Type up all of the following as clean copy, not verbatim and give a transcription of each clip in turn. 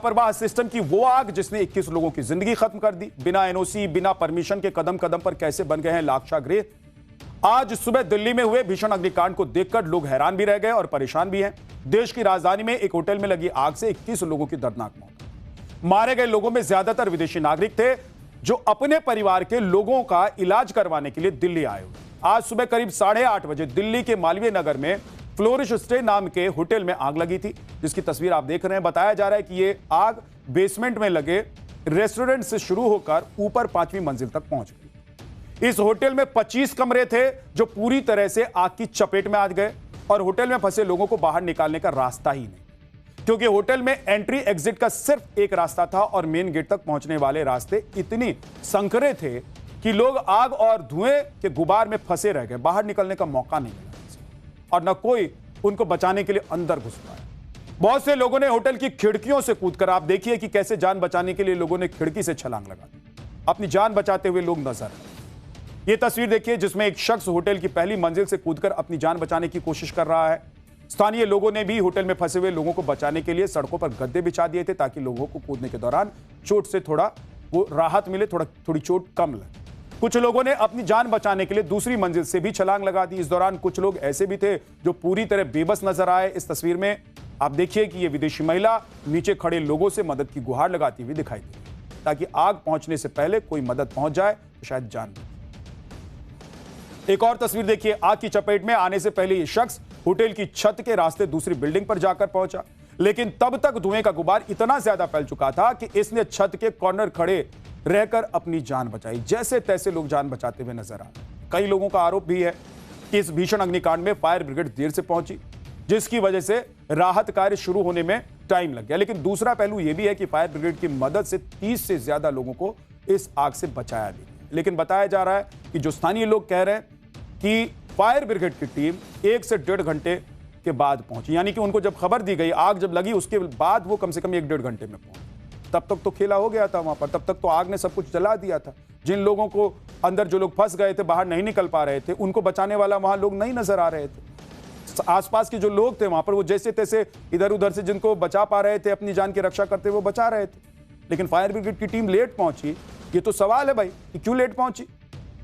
लापरवाह सिस्टम की वो आग जिसने 21 लोगों की जिंदगी खत्म कर दी। बिना एनओसी, बिना परमिशन के कदम कदम पर कैसे बन गए हैं लाक्षागृह। आज सुबह दिल्ली में हुए भीषण अग्निकांड को देखकर लोग हैरान भी रह गए और परेशान भी हैं। देश की राजधानी में एक होटल में लगी आग से 21 लोगों की दर्दनाक मौत। मारे गए लोगों में ज्यादातर विदेशी नागरिक थे जो अपने परिवार के लोगों का इलाज करवाने के लिए दिल्ली आए हुए। आज सुबह करीब 8:30 बजे दिल्ली के मालवीय नगर में फ्लोरिश स्टे नाम के होटल में आग लगी थी, जिसकी तस्वीर आप देख रहे हैं। बताया जा रहा है कि यह आग बेसमेंट में लगे रेस्टोरेंट से शुरू होकर ऊपर 5वीं मंजिल तक पहुंच गई। इस होटल में 25 कमरे थे जो पूरी तरह से आग की चपेट में आ गए और होटल में फंसे लोगों को बाहर निकालने का रास्ता ही नहीं, क्योंकि होटल में एंट्री एग्जिट का सिर्फ एक रास्ता था और मेन गेट तक पहुंचने वाले रास्ते इतनी संकरे थे कि लोग आग और धुएं के गुबार में फंसे रह गए। बाहर निकलने का मौका नहीं मिला और न कोई उनको बचाने के लिए अंदर घुस पाया। बहुत से लोगों ने होटल की खिड़कियों से कूदकर, आप देखिए कि कैसे जान बचाने के लिए लोगों ने खिड़की से छलांग लगा दी। अपनी जान बचाते हुए लोग नजर आए। यह तस्वीर देखिए जिसमें एक शख्स होटल की पहली मंजिल से कूदकर अपनी जान बचाने की कोशिश कर रहा है। स्थानीय लोगों ने भी होटल में फंसे हुए लोगों को बचाने के लिए सड़कों पर गद्दे बिछा दिए थे ताकि लोगों को कूदने के दौरान चोट से थोड़ा वो राहत मिले, थोड़ी चोट कम लगे। कुछ लोगों ने अपनी जान बचाने के लिए दूसरी मंजिल से भी छलांग लगा दी। इस दौरान कुछ लोग ऐसे भी थे जो पूरी तरह बेबस नजर आए। इस तस्वीर में आप देखिए कि यह विदेशी महिला नीचे खड़े लोगों से मदद की गुहार लगाती हुई दिखाई दी, ताकि आग पहुंचने से पहले कोई मदद पहुंच जाए तो शायद जान बचे। एक और तस्वीर देखिए, आग की चपेट में आने से पहले यह शख्स होटल की छत के रास्ते दूसरी बिल्डिंग पर जाकर पहुंचा, लेकिन तब तक धुएं का गुबार इतना ज्यादा फैल चुका था कि इसने छत के कॉर्नर खड़े रहकर अपनी जान बचाई। जैसे तैसे लोग जान बचाते हुए नजर आ रहे। कई लोगों का आरोप भी है कि इस भीषण अग्निकांड में फायर ब्रिगेड देर से पहुंची, जिसकी वजह से राहत कार्य शुरू होने में टाइम लग गया। लेकिन दूसरा पहलू यह भी है कि फायर ब्रिगेड की मदद से 30 से ज्यादा लोगों को इस आग से बचाया भी गया। लेकिन बताया जा रहा है कि जो स्थानीय लोग कह रहे हैं कि फायर ब्रिगेड की टीम 1 से 1.5 घंटे के बाद पहुंची, यानी कि उनको जब खबर दी गई, आग जब लगी उसके बाद वो कम से कम 1-1.5 घंटे में पहुंचे। तब तक तो खेला हो गया था वहां पर, तब तक तो आग ने सब कुछ जला दिया था। जिन लोगों को अंदर, जो लोग फंस गए थे, बाहर नहीं निकल पा रहे थे, उनको बचाने वाला वहां लोग नहीं नजर आ रहे थे। आसपास के जो लोग थे वहां पर वो जैसे तैसे इधर उधर से जिनको बचा पा रहे थे, अपनी जान की रक्षा करते वो बचा रहे थे। लेकिन फायर ब्रिगेड की टीम लेट पहुंची। ये तो सवाल है भाई कि क्यों लेट पहुंची।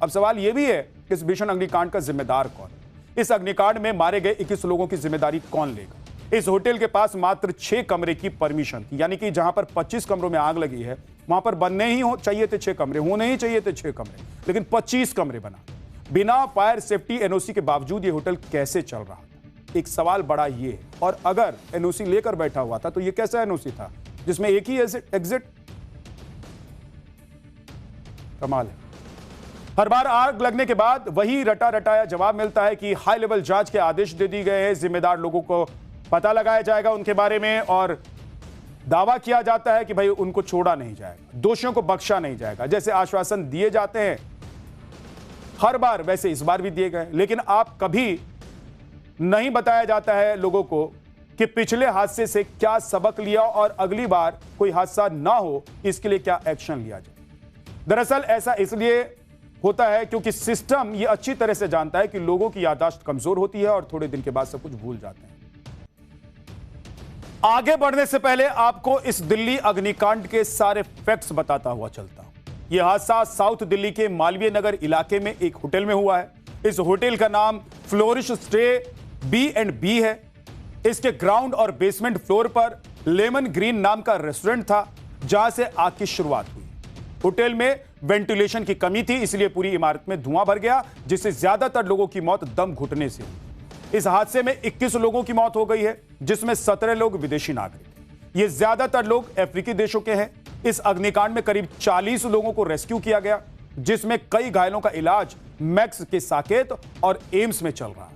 अब सवाल यह भी है कि इस भीषण अग्निकांड का जिम्मेदार कौन है। इस अग्निकांड में मारे गए 21 लोगों की जिम्मेदारी कौन लेगा। इस होटल के पास मात्र 6 कमरे की परमिशन थी, यानी कि जहां पर 25 कमरों में आग लगी है वहां पर बनने ही चाहिए थे 6 कमरे, होने ही चाहिए थे 6 कमरे, लेकिन 25 कमरे बना। बिना फायर सेफ्टी एनओसी के बावजूद ये होटल कैसे चल रहा था। एक सवाल बड़ा ये है, और अगर एनओसी लेकर बैठा हुआ था तो ये कैसा एनओसी था जिसमें एक ही एग्जिट। कमाल है। हर बार आग लगने के बाद वही रटा रटाया जवाब मिलता है कि हाई लेवल जांच के आदेश दे दिए गए हैं, जिम्मेदार लोगों को पता लगाया जाएगा उनके बारे में, और दावा किया जाता है कि भाई उनको छोड़ा नहीं जाएगा, दोषियों को बख्शा नहीं जाएगा। जैसे आश्वासन दिए जाते हैं हर बार, वैसे इस बार भी दिए गए। लेकिन आप कभी नहीं बताया जाता है लोगों को कि पिछले हादसे से क्या सबक लिया और अगली बार कोई हादसा ना हो इसके लिए क्या एक्शन लिया जाए। दरअसल ऐसा इसलिए होता है क्योंकि सिस्टम ये अच्छी तरह से जानता है कि लोगों की याददाश्त कमजोर होती है और थोड़े दिन के बाद सब कुछ भूल जाते हैं। आगे बढ़ने से पहले आपको इस दिल्ली अग्निकांड के सारे फैक्ट्स बताता हुआ चलता हूं। यह हादसा साउथ दिल्ली के मालवीय नगर इलाके में एक होटल में हुआ है। इस होटल का नाम फ्लोरिश स्टे B&B है। इसके ग्राउंड और बेसमेंट फ्लोर पर लेमन ग्रीन नाम का रेस्टोरेंट था जहां से आग की शुरुआत हुई। होटल में वेंटिलेशन की कमी थी, इसलिए पूरी इमारत में धुआं भर गया, जिससे ज्यादातर लोगों की मौत दम घुटने से हुई। इस हादसे में 21 लोगों की मौत हो गई है, जिसमें 17 लोग विदेशी नागरिक। ये ज्यादातर लोग अफ्रीकी देशों के हैं। इस अग्निकांड में करीब 40 लोगों को रेस्क्यू किया गया, जिसमें कई घायलों का इलाज मैक्स के साकेत और एम्स में चल रहा है।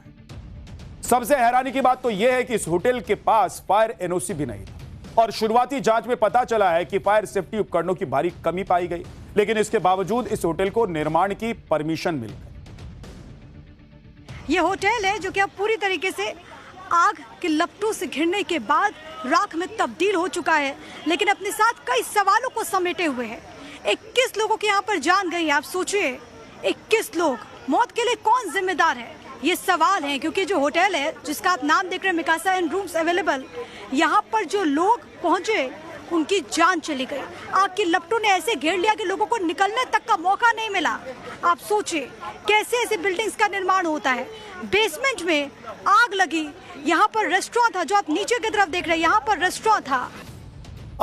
सबसे हैरानी की बात तो यह है कि इस होटल के पास फायर एनओसी भी नहीं था और शुरुआती जांच में पता चला है कि फायर सेफ्टी उपकरणों की भारी कमी पाई गई, लेकिन इसके बावजूद इस होटल को निर्माण की परमिशन मिल गई। ये होटल है जो कि अब पूरी तरीके से आग के लपटों से घिरने के बाद राख में तब्दील हो चुका है, लेकिन अपने साथ कई सवालों को समेटे हुए है। 21 लोगों की यहाँ पर जान गई। आप सोचिए 21 लोग, मौत के लिए कौन जिम्मेदार है, ये सवाल है। क्योंकि जो होटल है जिसका आप नाम देख रहे हैं मिकासा एंड रूम्स अवेलेबल, यहाँ पर जो लोग पहुंचे उनकी जान चली गई। आग की लपटों ने ऐसे घेर लिया कि लोगों को निकलने तक का मौका नहीं मिला। आप सोचिए कैसे ऐसी बिल्डिंग्स का निर्माण होता है। बेसमेंट में आग लगी, यहाँ पर रेस्टोरेंट था, जो आप नीचे की तरफ देख रहे हैं, यहाँ पर रेस्टोरेंट था।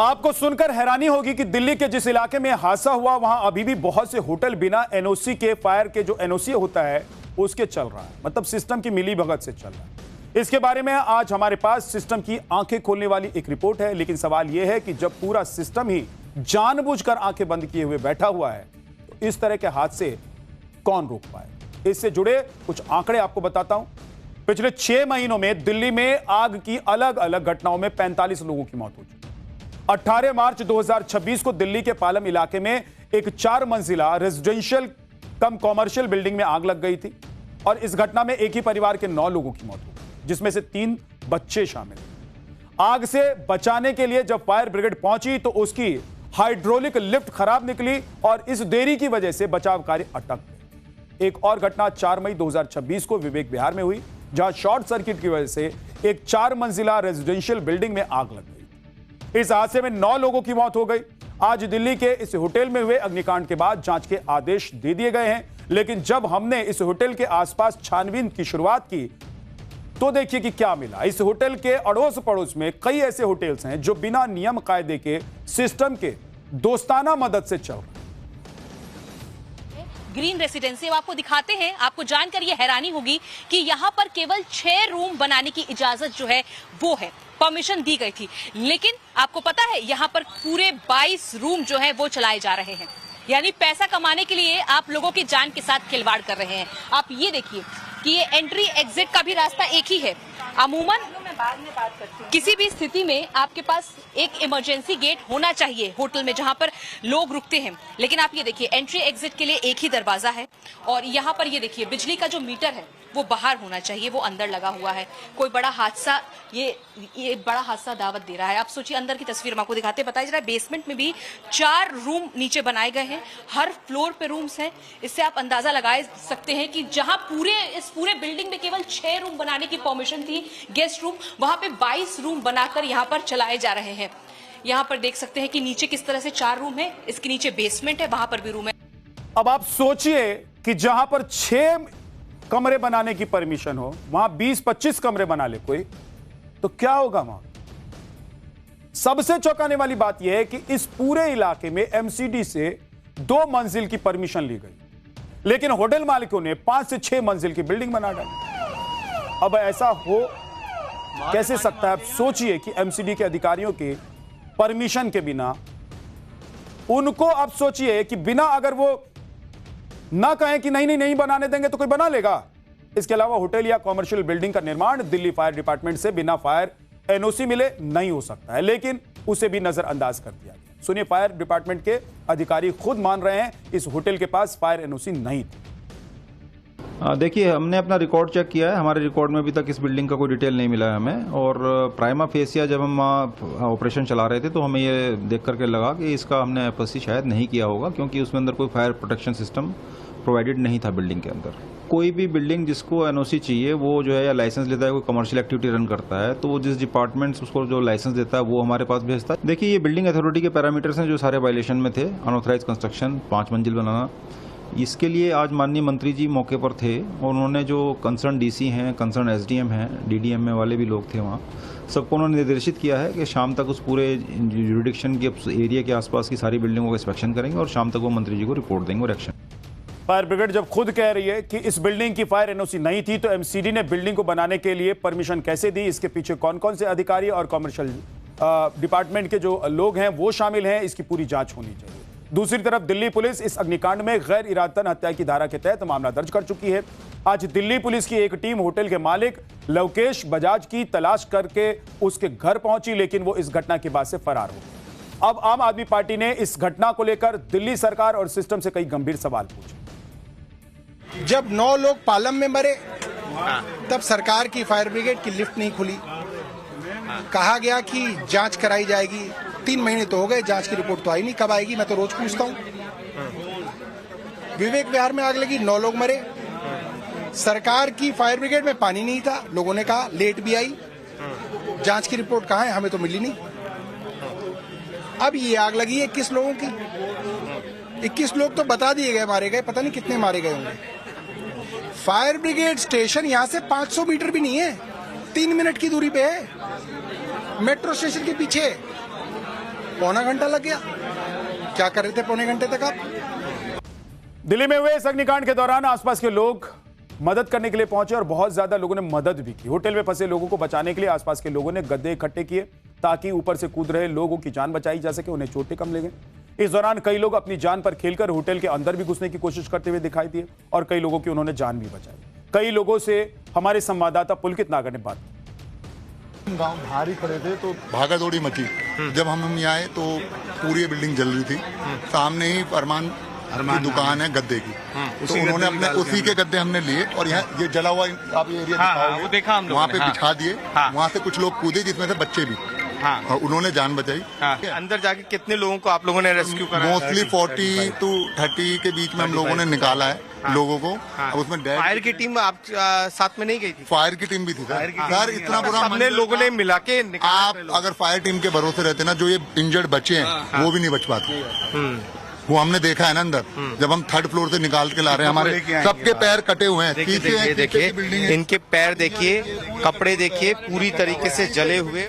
आपको सुनकर हैरानी होगी कि दिल्ली के जिस इलाके में हादसा हुआ वहां अभी भी बहुत से होटल बिना एनओसी के, फायर के जो एनओसी होता है उसके चल रहा है, मतलब सिस्टम की मिलीभगत से चल रहा है। इसके बारे में आज हमारे पास सिस्टम की आंखें खोलने वाली एक रिपोर्ट है, लेकिन सवाल यह है कि जब पूरा सिस्टम ही जानबूझकर आंखें बंद किए हुए बैठा हुआ है तो इस तरह के हादसे कौन रोक पाए। इससे जुड़े कुछ आंकड़े आपको बताता हूं। पिछले 6 महीनों में दिल्ली में आग की अलग अलग घटनाओं में 45 लोगों की मौत हो चुकी। 18 मार्च 2026 को दिल्ली के पालम इलाके में एक 4 मंजिला रेजिडेंशियल कम कॉमर्शियल बिल्डिंग में आग लग गई थी और इस घटना में एक ही परिवार के 9 लोगों की मौत हो गई, जिसमें से 3 बच्चे शामिल। आग से बचाने के लिए जब फायर ब्रिगेड पहुंची तो उसकी हाइड्रोलिक लिफ्ट खराब निकली और इस देरी की वजह से बचाव कार्य अटक गए। एक और घटना 4 मई 2026 को विवेक विहार में हुई, जहां शॉर्ट सर्किट की वजह से एक 4 मंजिला रेजिडेंशियल बिल्डिंग में आग लग गई। इस हादसे में 9 लोगों की मौत हो गई। आज दिल्ली के इस होटल में हुए अग्निकांड के बाद जांच के आदेश दे दिए गए हैं, लेकिन जब हमने इस होटल के आसपास छानबीन की शुरुआत की तो देखिए कि क्या मिला। इस होटल के अड़ोस पड़ोस में कई ऐसे होटल्स हैं जो बिना नियम कायदे के सिस्टम के दोस्ताना मदद से चल रहे हैं। ग्रीन रेसिडेंसी आपको दिखाते हैं। आपको जानकर यह हैरानी होगी कि यहाँ पर केवल 6 रूम बनाने की इजाजत जो है वो है, परमिशन दी गई थी, लेकिन आपको पता है यहाँ पर पूरे 22 रूम जो है वो चलाए जा रहे हैं। यानी पैसा कमाने के लिए आप लोगों की जान के साथ खिलवाड़ कर रहे हैं। आप ये देखिए कि ये एंट्री एग्जिट का भी रास्ता एक ही है। अमूमन किसी भी स्थिति में आपके पास एक इमरजेंसी गेट होना चाहिए होटल में जहां पर लोग रुकते हैं, लेकिन आप ये देखिए एंट्री एग्जिट के लिए एक ही दरवाजा है और यहाँ पर ये देखिए बिजली का जो मीटर है वो बाहर होना चाहिए, वो अंदर लगा हुआ है। कोई बड़ा हादसा, ये बड़ा हादसा दावत दे रहा है। आप सोचिए अंदर की तस्वीर हम आपको दिखाते हैं। बताया जा रहा है बेसमेंट में भी 4 रूम नीचे बनाए गए हैं, हर फ्लोर पे रूम्स हैं। इससे आप अंदाजा लगा सकते हैं कि जहां इस पूरे बिल्डिंग में केवल 6 रूम बनाने की परमिशन थी गेस्ट रूम, वहां पे 22 रूम बनाकर यहाँ पर चलाए जा रहे हैं। यहाँ पर देख सकते हैं कि नीचे किस तरह से 4 रूम है, इसके नीचे बेसमेंट है, वहां पर भी रूम है। अब आप सोचिए कि जहां पर 6 कमरे बनाने की परमिशन हो, वहां 20-25 कमरे बना ले कोई, तो क्या होगा वहां। सबसे चौंकाने वाली बात यह है कि इस पूरे इलाके में एमसीडी से 2 मंजिल की परमिशन ली गई, लेकिन होटल मालिकों ने 5 से 6 मंजिल की बिल्डिंग बना डाली। अब ऐसा हो कैसे सकता है। आप सोचिए कि एमसीडी के अधिकारियों के परमिशन के बिना, उनको आप सोचिए कि बिना अगर वो ना कहें कि नहीं बनाने देंगे तो कोई बना लेगा। इसके अलावा होटल या कॉमर्शियल बिल्डिंग का निर्माण दिल्ली फायर डिपार्टमेंट से बिना फायर एनओसी मिले नहीं हो सकता है, लेकिन उसे भी नजरअंदाज कर दिया गया। सुनिए, फायर डिपार्टमेंट के अधिकारी खुद मान रहे हैं इस होटल के पास फायर एनओसी नहीं थी। देखिए, हमने अपना रिकॉर्ड चेक किया है। हमारे रिकॉर्ड में अभी तक इस बिल्डिंग का कोई डिटेल नहीं मिला है हमें, और प्राइमा फेसिया जब हम ऑपरेशन चला रहे थे तो हमें ये देख करके लगा कि इसका हमने एफएससी शायद नहीं किया होगा, क्योंकि उसमें अंदर कोई फायर प्रोटेक्शन सिस्टम प्रोवाइडेड नहीं था बिल्डिंग के अंदर। कोई भी बिल्डिंग जिसको एनओसी चाहिए वो जो है या लाइसेंस लेता है, कोई कमर्शियल एक्टिविटी रन करता है, तो जिस डिपार्टमेंट उसको जो लाइसेंस देता है वो हमारे पास भेजता है। देखिए, ये बिल्डिंग अथॉरिटी के पैरामीटर्स हैं जो सारे वायलेशन में थे। अनऑथराइज कंस्ट्रक्शन, 5 मंजिल बनाना, इसके लिए आज माननीय मंत्री जी मौके पर थे और उन्होंने जो कंसर्न डीसी हैं, कंसर्न एसडीएम हैं, डीडीएम में वाले भी लोग थे वहाँ, सबको उन्होंने निर्देशित किया है कि शाम तक उस पूरे जुरिडिक्शन के एरिया के आसपास की सारी बिल्डिंगों का इंस्पेक्शन करेंगे और शाम तक वो मंत्री जी को रिपोर्ट देंगे और एक्शन। फायर ब्रिगेड जब खुद कह रही है कि इस बिल्डिंग की फायर एनओसी नहीं थी, तो एमसीडी ने बिल्डिंग को बनाने के लिए परमिशन कैसे दी, इसके पीछे कौन कौन से अधिकारी और कॉमर्शियल डिपार्टमेंट के जो लोग हैं वो शामिल हैं, इसकी पूरी जांच होनी चाहिए। दूसरी तरफ दिल्ली पुलिस इस अग्निकांड में गैर इरादतन हत्या की धारा के तहत मामला दर्ज कर चुकी है। आज दिल्ली पुलिस की एक टीम होटल के मालिक लवकेश बजाज की तलाश करके उसके घर पहुंची, लेकिन वो इस घटना के बाद से फरार हो गए। अब आम आदमी पार्टी ने इस घटना को लेकर दिल्ली सरकार और सिस्टम से कई गंभीर सवाल पूछे। जब 9 लोग पालम में मरे तब सरकार की फायर ब्रिगेड की लिफ्ट नहीं खुली, कहा गया कि जांच कराई जाएगी। 3 महीने तो हो गए, जांच की रिपोर्ट तो आई नहीं, कब आएगी मैं तो रोज पूछता हूं। विवेक विहार में आग लगी, 9 लोग मरे, सरकार की फायर ब्रिगेड में पानी नहीं था, लोगों ने कहा लेट भी आई, जांच की रिपोर्ट कहां है, हमें तो मिली नहीं। अब ये आग लगी है 21 लोगों की। 21 लोग तो बता दिए गए मारे गए, पता नहीं कितने मारे गए होंगे। फायर ब्रिगेड स्टेशन यहाँ से 500 मीटर भी नहीं है, 3 मिनट की दूरी पे है। मेट्रो स्टेशन के पीछे पौना घंटा लग गया। क्या कर रहे थे पौने घंटे तक आप? दिल्ली में हुए इस अग्निकांड के दौरान आसपास के लोग मदद करने के लिए पहुंचे और बहुत ज्यादा लोगों ने मदद भी की। होटल में फंसे लोगों को बचाने के लिए आसपास के लोगों ने गद्दे इकट्ठे किए ताकि ऊपर से कूद रहे लोगों की जान बचाई जा सके, उन्हें चोटें कम लगे। इस दौरान कई लोग अपनी जान पर खेलकर होटल के अंदर भी घुसने की कोशिश करते हुए दिखाई दिए और कई लोगों की उन्होंने जान भी बचाई। कई लोगों से हमारे संवाददाता पुलकित नागर ने बात की। गांव बाहर ही खड़े थे तो भागा दौड़ी मची। जब हम यहाँ आए तो पूरी बिल्डिंग जल रही थी। सामने ही अरमान की दुकान है गद्दे की, तो उन्होंने अपने उसी के गद्दे हमने लिए और यहाँ ये जला हुआ आप ये एरिया दिखाओगे, वो देखा हम लोगों वहाँ पे ने, बिछा दिए। वहाँ से कुछ लोग कूदे जिसमें से बच्चे भी, और उन्होंने जान बचाई। अंदर जाके कितने लोगों को आप लोगों ने रेस्क्यू करा? मोस्टली 40 to 30 के बीच में हम लोगों ने निकाला है लोगों को। अब उसमें फायर की टीम आप साथ में नहीं गई थी? फायर की टीम भी थी सर। इतना बुरा सबने लोगों ने मिला के आप अगर फायर टीम के भरोसे रहते ना, जो ये इंजर्ड बच्चे हैं वो भी नहीं बच पाते। वो हमने देखा है ना अंदर, जब हम 3rd फ्लोर से निकाल के ला रहे हैं, हमारे सबके पैर कटे हुए हैं। देखिए इनके पैर देखिए, कपड़े देखिए पूरी तरीके से जले हुए।